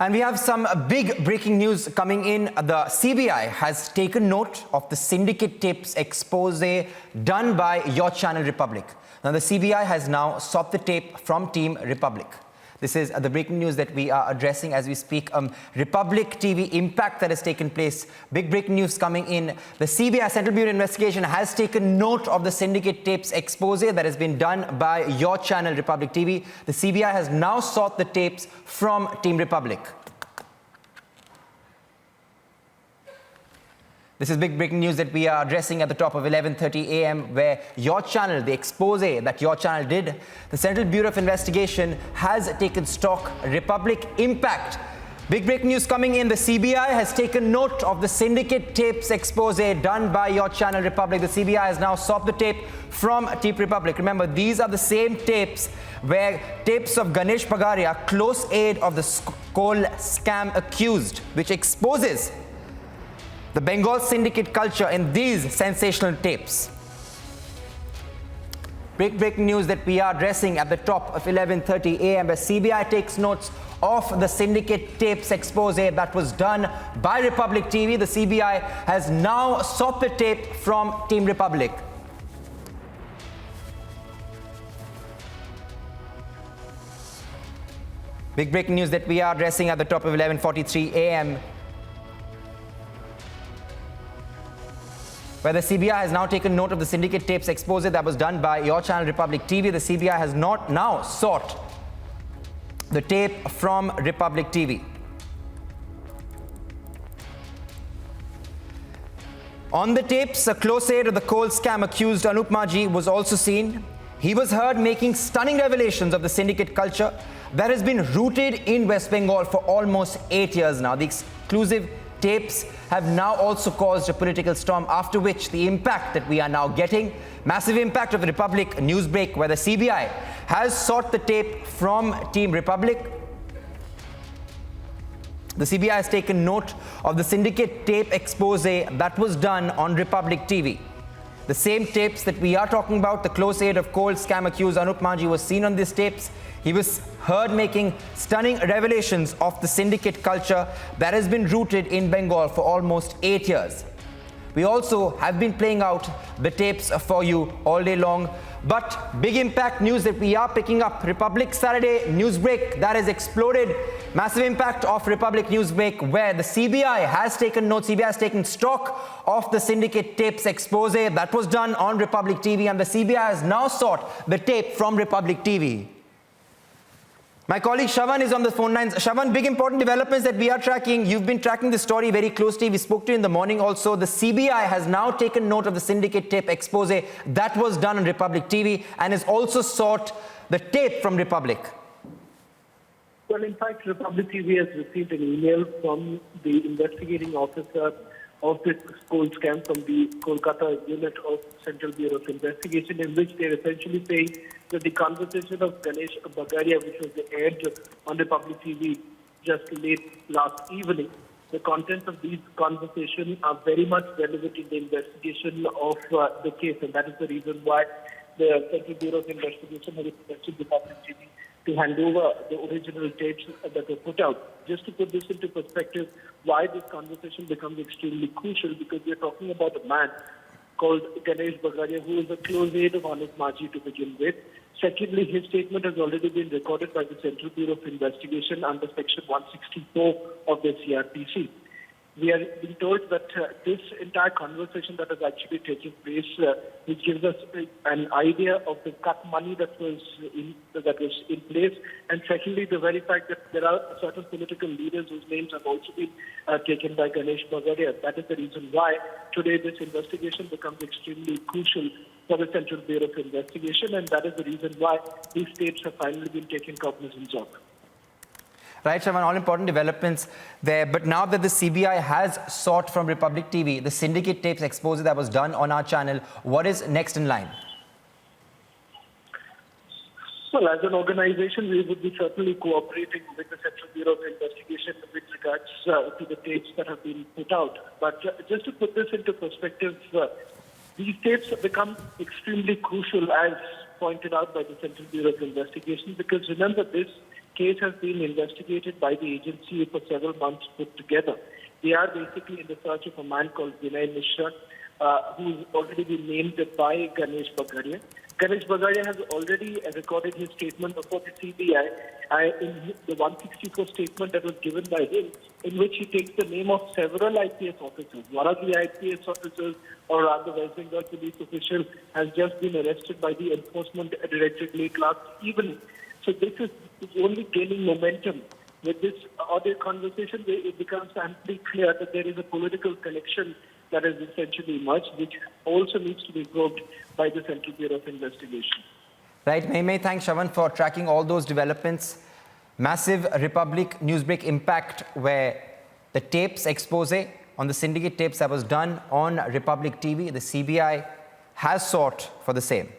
And we have some big breaking news coming in. The CBI has taken note of the syndicate tapes expose done by your channel Republic. Now, the CBI has now sought the tape from Team Republic. This is the breaking news that we are addressing as we speak. Republic TV impact that has taken place. Big breaking news coming in. The CBI, Central Bureau of Investigation, has taken note of the syndicate tapes expose that has been done by your channel, Republic TV. The CBI has now sought the tapes from Team Republic. This is big breaking news that we are addressing at the top of 11:30 a.m. where your channel, the expose that your channel did, the Central Bureau of Investigation has taken stock. Republic impact. Big breaking news coming in. The CBI has taken note of the syndicate tapes expose done by your channel Republic. The CBI has now sought the tape from Team Republic. Remember, these are the same tapes where tapes of Ganesh Bagaria, close aide of the coal scam accused, which exposes the Bengal syndicate culture in these sensational tapes. Breaking news that we are addressing at the top of 11:30 a.m. where CBI takes notes of the syndicate tapes expose that was done by Republic TV. The CBI has now sought the tape from Team Republic. Big breaking news that we are addressing at the top of 11:43 a.m. where the CBI has now taken note of the syndicate tapes expose that was done by your channel Republic TV. The CBI has not now sought the tape from Republic TV. On the tapes, a close aide of the coal scam accused Anup Maji was also seen. He was heard making stunning revelations of the syndicate culture that has been rooted in West Bengal for almost 8 years now. The exclusive tapes have now also caused a political storm, after which the impact that we are now getting, massive impact of the Republic newsbreak, where the CBI has sought the tape from Team Republic. The CBI has taken note of the syndicate tape expose that was done on Republic TV. The same tapes that we are talking about, the close aide of coal scam accused Anup Maji was seen on these tapes. He was heard making stunning revelations of the syndicate culture that has been rooted in Bengal for almost 8 years. We also have been playing out the tapes for you all day long. But big impact news that we are picking up. Republic Saturday newsbreak that has exploded. Massive impact of Republic newsbreak where the CBI has taken notes. CBI has taken stock of the syndicate tapes expose that was done on Republic TV, and the CBI has now sought the tape from Republic TV. My colleague Shravan is on the phone lines. Shravan, big important developments that we are tracking. You've been tracking the story very closely. We spoke to you in the morning also. The CBI has now taken note of the syndicate tape expose that was done on Republic TV and has also sought the tape from Republic. Well, in fact, Republic TV has received an email from the investigating officer of this coal scam from the Kolkata unit of Central Bureau of Investigation, in which they are essentially saying that the conversation of Ganesh Bagaria, which was aired on Republic TV just late last evening, the contents of these conversations are very much relevant in the investigation of the case, and that is the reason why the Central Bureau of Investigation has requested Republic TV to hand over the original tapes that were put out. Just to put this into perspective, why this conversation becomes extremely crucial, because we are talking about a man called Ganesh Bagaria, who is a close aide of Anup Maji to begin with. Secondly, his statement has already been recorded by the Central Bureau of Investigation under Section 164 of the CRPC. We are being told that this entire conversation that has actually taken place, which gives us an idea of the cut money that was in place, and secondly, the very fact that there are certain political leaders whose names have also been taken by Ganesh Bagaria. That is the reason why today this investigation becomes extremely crucial for the Central Bureau of Investigation, and that is the reason why these tapes have finally been taken cognizance of. Right, Shravan, all important developments there. But now that the CBI has sought from Republic TV the syndicate tapes expose that was done on our channel, what is next in line? Well, as an organization, we would be certainly cooperating with the Central Bureau of Investigation with regards to the tapes that have been put out. But just to put this into perspective, these tapes have become extremely crucial, as pointed out by the Central Bureau of Investigation, because remember, this case has been investigated by the agency for several months put together. They are basically in the search of a man called Vinay Mishra, who's already been named by Ganesh Bagaria. Ganesh Bagaria has already recorded his statement before the CBI in the 164 statement that was given by him, in which he takes the name of several IPS officers. One of the IPS officers, or rather West Bengal police official, has just been arrested by the Enforcement Directorate late last evening. So this is only gaining momentum. With this audio conversation, it becomes amply clear that there is a political connection that has essentially emerged, which also needs to be probed by the Central Bureau of Investigation. Right, Meimei, thanks, Shravan, for tracking all those developments. Massive Republic Newsbreak impact, where the tapes expose on the syndicate tapes that was done on Republic TV, the CBI has sought for the same.